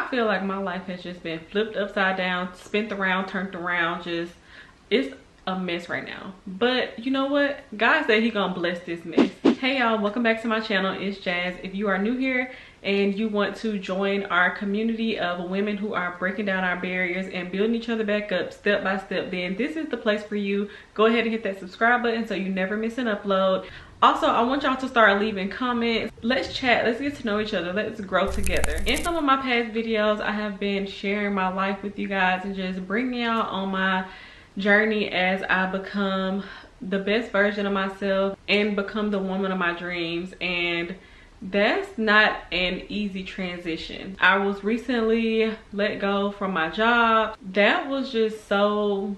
I feel like my life has just been flipped upside down, spent around, turned around. Just, it's a mess right now. But you know what? God said he gonna bless this mess. Hey y'all, welcome back to my channel. It's Jazz. If you are new here and you want to join our community of women who are breaking down our barriers and building each other back up step by step, then this is the place for you. Go ahead and hit that subscribe button so you never miss an upload. Also, I want y'all to start leaving comments. Let's chat, let's get to know each other, let's grow together. In some of my past videos, I have been sharing my life with you guys and just bringing y'all on my journey as I become the best version of myself and become the woman of my dreams. And that's not an easy transition. I was recently let go from my job. That was just so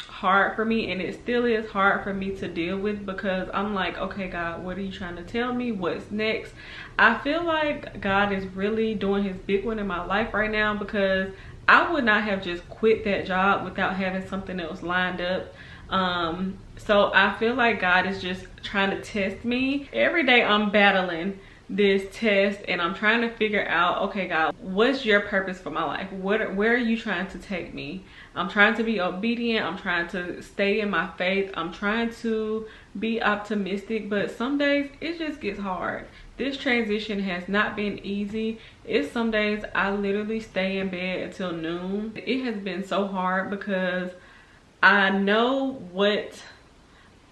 hard for me, and it still is hard for me to deal with, because I'm like, okay God, what are you trying to tell me? What's next? I feel like God is really doing his big one in my life right now, because I would not have just quit that job without having something else lined up. So I feel like God is just trying to test me. Every day I'm battling this test and I'm trying to figure out, okay God, what's your purpose for my life? Where are you trying to take me? I'm trying to be obedient, I'm trying to stay in my faith, I'm trying to be optimistic, but some days it just gets hard. This transition has not been easy. It's some days I literally stay in bed until noon. It has been so hard because I know what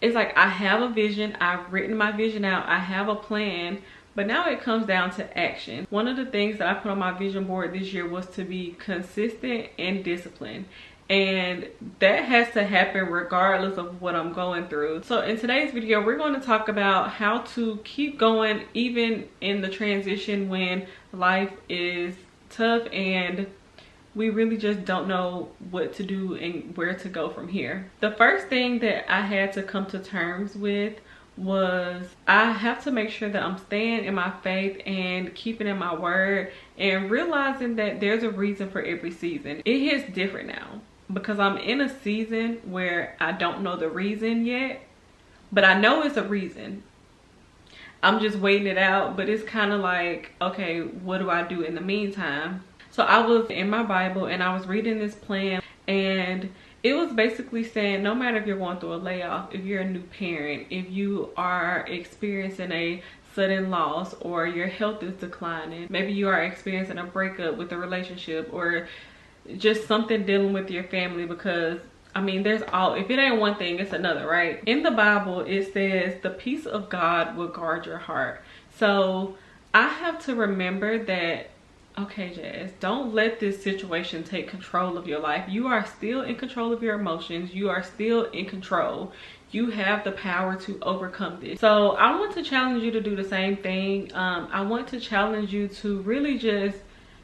it's like. I have a vision, I've written my vision out, I have a plan, but now it comes down to action. One of the things that I put on my vision board this year was to be consistent and disciplined. And that has to happen regardless of what I'm going through. So in today's video, we're going to talk about how to keep going even in the transition when life is tough and we really just don't know what to do and where to go from here. The first thing that I had to come to terms with was I have to make sure that I'm staying in my faith and keeping in my word and realizing that there's a reason for every season. It hits different now because I'm in a season where I don't know the reason yet, but I know it's a reason. I'm just waiting it out, but it's kind of like, okay, what do I do in the meantime? So I was in my Bible and I was reading this plan, and it was basically saying no matter if you're going through a layoff, if you're a new parent, if you are experiencing a sudden loss, or your health is declining, maybe you are experiencing a breakup with a relationship, or just something dealing with your family, because I mean, there's all, if it ain't one thing, it's another, right? In the Bible, it says the peace of God will guard your heart. So I have to remember that, okay, Jazz, don't let this situation take control of your life. You are still in control of your emotions. You are still in control. You have the power to overcome this. So I want to challenge you to do the same thing. I want to challenge you to really just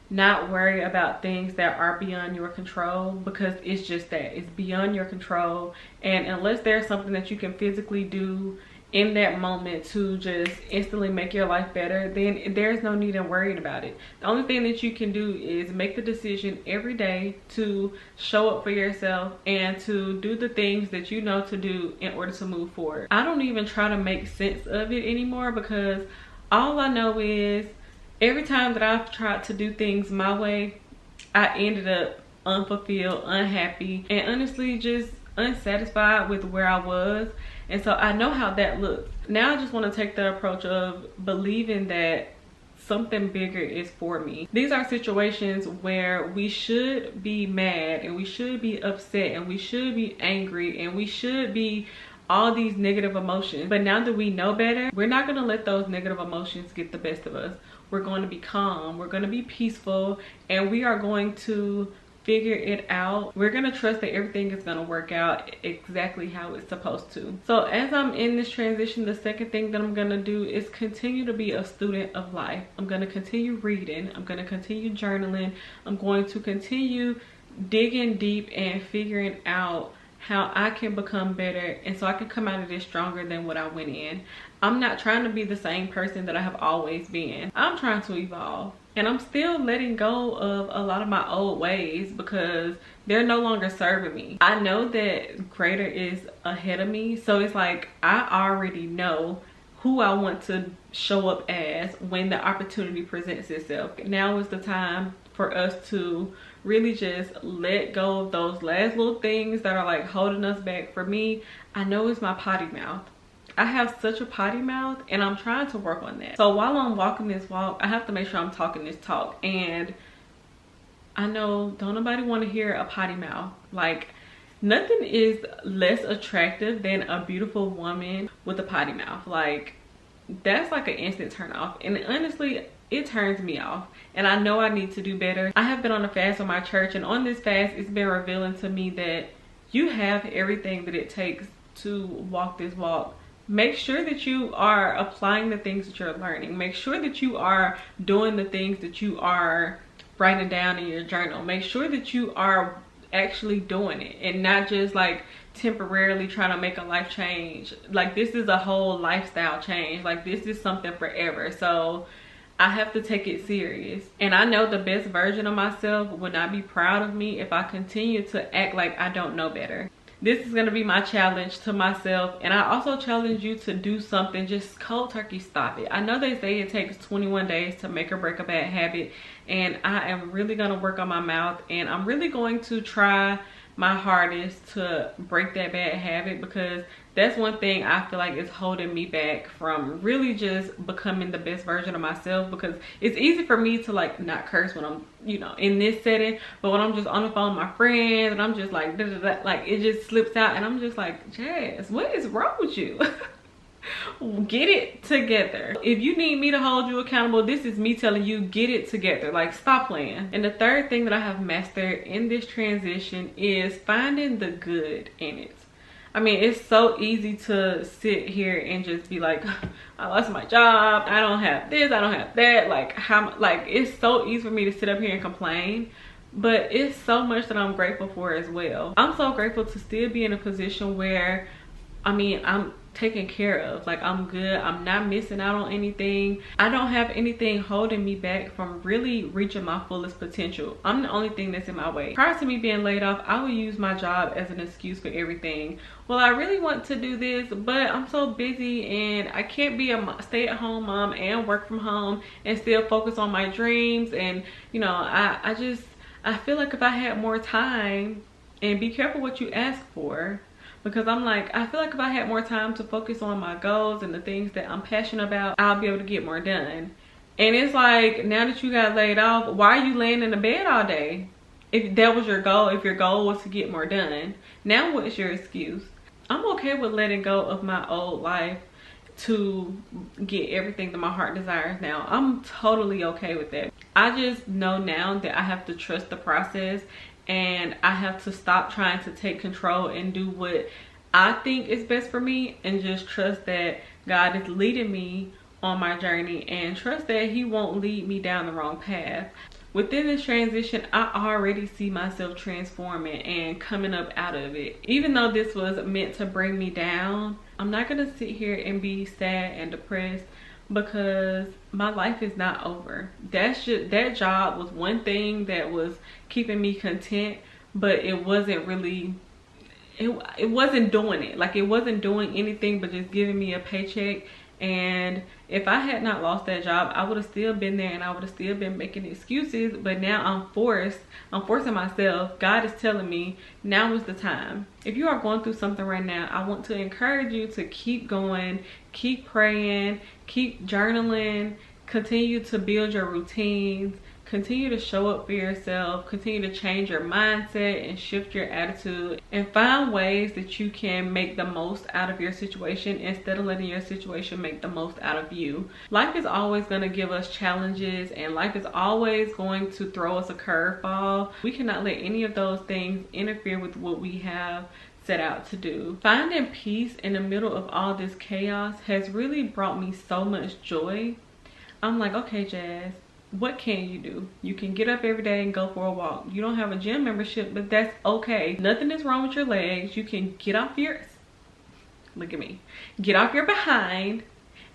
not worry about things that are beyond your control, because it's just that, it's beyond your control. And unless there's something that you can physically do in that moment to just instantly make your life better, then there's no need in worrying about it. The only thing that you can do is make the decision every day to show up for yourself and to do the things that you know to do in order to move forward. I don't even try to make sense of it anymore, because all I know is every time that I've tried to do things my way, I ended up unfulfilled, unhappy, and honestly just unsatisfied with where I was. And so I know how that looks. Now I just want to take the approach of believing that something bigger is for me. These are situations where we should be mad and we should be upset and we should be angry and we should be all these negative emotions. But now that we know better, we're not going to let those negative emotions get the best of us. We're going to be calm, we're going to be peaceful, and we are going to figure it out. We're going to trust that everything is going to work out exactly how it's supposed to. So as I'm in this transition, the second thing that I'm going to do is continue to be a student of life. I'm going to continue reading, I'm going to continue journaling, I'm going to continue digging deep and figuring out how I can become better, and so I can come out of this stronger than what I went in. I'm not trying to be the same person that I have always been. I'm trying to evolve, and I'm still letting go of a lot of my old ways because they're no longer serving me. I know that greater is ahead of me, so it's like I already know who I want to show up as when the opportunity presents itself. Now is the time for us to really just let go of those last little things that are like holding us back. For me, I know it's my potty mouth. I have such a potty mouth and I'm trying to work on that. So while I'm walking this walk, I have to make sure I'm talking this talk. And I know don't nobody want to hear a potty mouth. Like, nothing is less attractive than a beautiful woman with a potty mouth. Like, that's like an instant turn off. And honestly, it turns me off. And I know I need to do better. I have been on a fast with my church, and on this fast, it's been revealing to me that you have everything that it takes to walk this walk. Make sure that you are applying the things that you're learning. Make sure that you are doing the things that you are writing down in your journal. Make sure that you are actually doing it and not just like temporarily trying to make a life change. Like, this is a whole lifestyle change. Like, this is something forever. So I have to take it serious. And I know the best version of myself would not be proud of me if I continue to act like I don't know better. This is going to be my challenge to myself. And I also challenge you to do something. Just cold turkey stop it. I know they say it takes 21 days to make or break a bad habit. And I am really going to work on my mouth. And I'm really going to try my hardest to break that bad habit, because that's one thing I feel like is holding me back from really just becoming the best version of myself. Because it's easy for me to like not curse when I'm, you know, in this setting, but when I'm just on the phone with my friends and I'm just like, like it just slips out, and I'm just like, Jazz, what is wrong with you? Get it together. If you need me to hold you accountable, this is me telling you, get it together. Like, stop playing. And the third thing that I have mastered in this transition is finding the good in it. I mean, it's so easy to sit here and just be like, I lost my job, I don't have this, I don't have that. Like, it's so easy for me to sit up here and complain, but it's so much that I'm grateful for as well. I'm so grateful to still be in a position where, I mean, I'm taken care of. Like, I'm good. I'm not missing out on anything. I don't have anything holding me back from really reaching my fullest potential. I'm the only thing that's in my way. Prior to me being laid off, I would use my job as an excuse for everything. Well, I really want to do this, but I'm so busy and I can't be a stay-at-home mom and work from home and still focus on my dreams. And, you know, I feel like if I had more time, and be careful what you ask for, because I'm like, I feel like if I had more time to focus on my goals and the things that I'm passionate about, I'll be able to get more done. And it's like, now that you got laid off, why are you laying in the bed all day? If that was your goal, if your goal was to get more done, now what's your excuse? I'm okay with letting go of my old life to get everything that my heart desires now. I'm totally okay with that. I just know now that I have to trust the process, and I have to stop trying to take control and do what I think is best for me, and just trust that God is leading me on my journey, and trust that he won't lead me down the wrong path. Within this transition, I already see myself transforming and coming up out of it. Even though this was meant to bring me down, I'm not gonna sit here and be sad and depressed, because my life is not over. That job was one thing that was keeping me content, but it wasn't really, it wasn't doing it. Like, it wasn't doing anything but just giving me a paycheck. And if I had not lost that job, I would have still been there and I would have still been making excuses. But now I'm forcing myself. God is telling me now is the time. If you are going through something right now, I want to encourage you to keep going, keep praying, keep journaling, continue to build your routines, continue to show up for yourself, continue to change your mindset and shift your attitude, and find ways that you can make the most out of your situation instead of letting your situation make the most out of you. Life is always going to give us challenges, and life is always going to throw us a curveball. We cannot let any of those things interfere with what we have set out to do. Finding peace in the middle of all this chaos has really brought me so much joy. I'm like, okay, Jazz, what can you do? You can get up every day and go for a walk. You don't have a gym membership, but that's okay. Nothing is wrong with your legs. You can get off your, look at me, get off your behind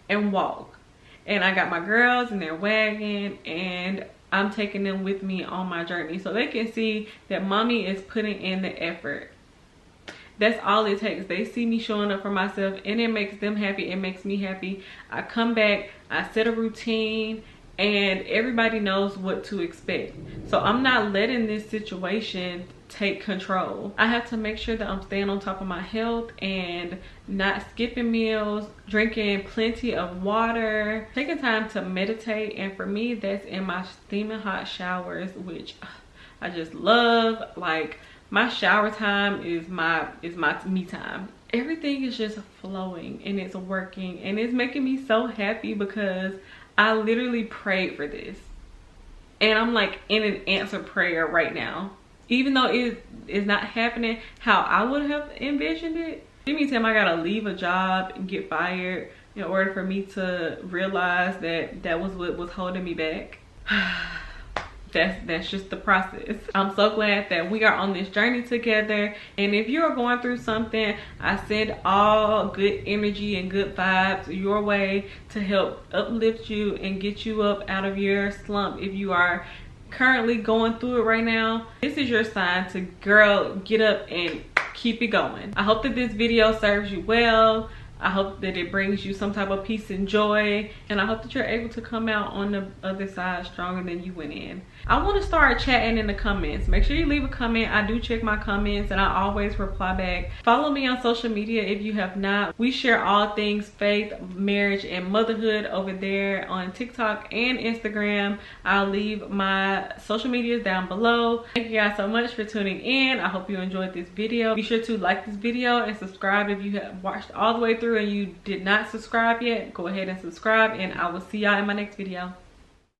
and walk. And I got my girls in their wagon, and I'm taking them with me on my journey so they can see that mommy is putting in the effort. That's all it takes. They see me showing up for myself, and it makes them happy. It makes me happy. I come back, I set a routine, and everybody knows what to expect. So I'm not letting this situation take control. I have to make sure that I'm staying on top of my health and not skipping meals, drinking plenty of water, taking time to meditate. And for me, that's in my steaming hot showers, which I just love. Like, my shower time is my me time. Everything is just flowing and it's working, and it's making me so happy because I literally prayed for this, and I'm like in an answered prayer right now. Even though it is not happening how I would have envisioned it. You mean tell me I gotta leave a job and get fired in order for me to realize that that was what was holding me back? That's just the process. I'm so glad that we are on this journey together. And if you're going through something, I send all good energy and good vibes your way to help uplift you and get you up out of your slump. If you are currently going through it right now, this is your sign to, girl, get up and keep it going. I hope that this video serves you well. I hope that it brings you some type of peace and joy, and I hope that you're able to come out on the other side stronger than you went in. I want to start chatting in the comments. Make sure you leave a comment. I do check my comments and I always reply back. Follow me on social media if you have not. We share all things faith, marriage, and motherhood over there on TikTok and Instagram. I'll leave my social medias down below. Thank you guys so much for tuning in. I hope you enjoyed this video. Be sure to like this video and subscribe if you have watched all the way through and you did not subscribe yet. Go ahead and subscribe, and I will see y'all in my next video.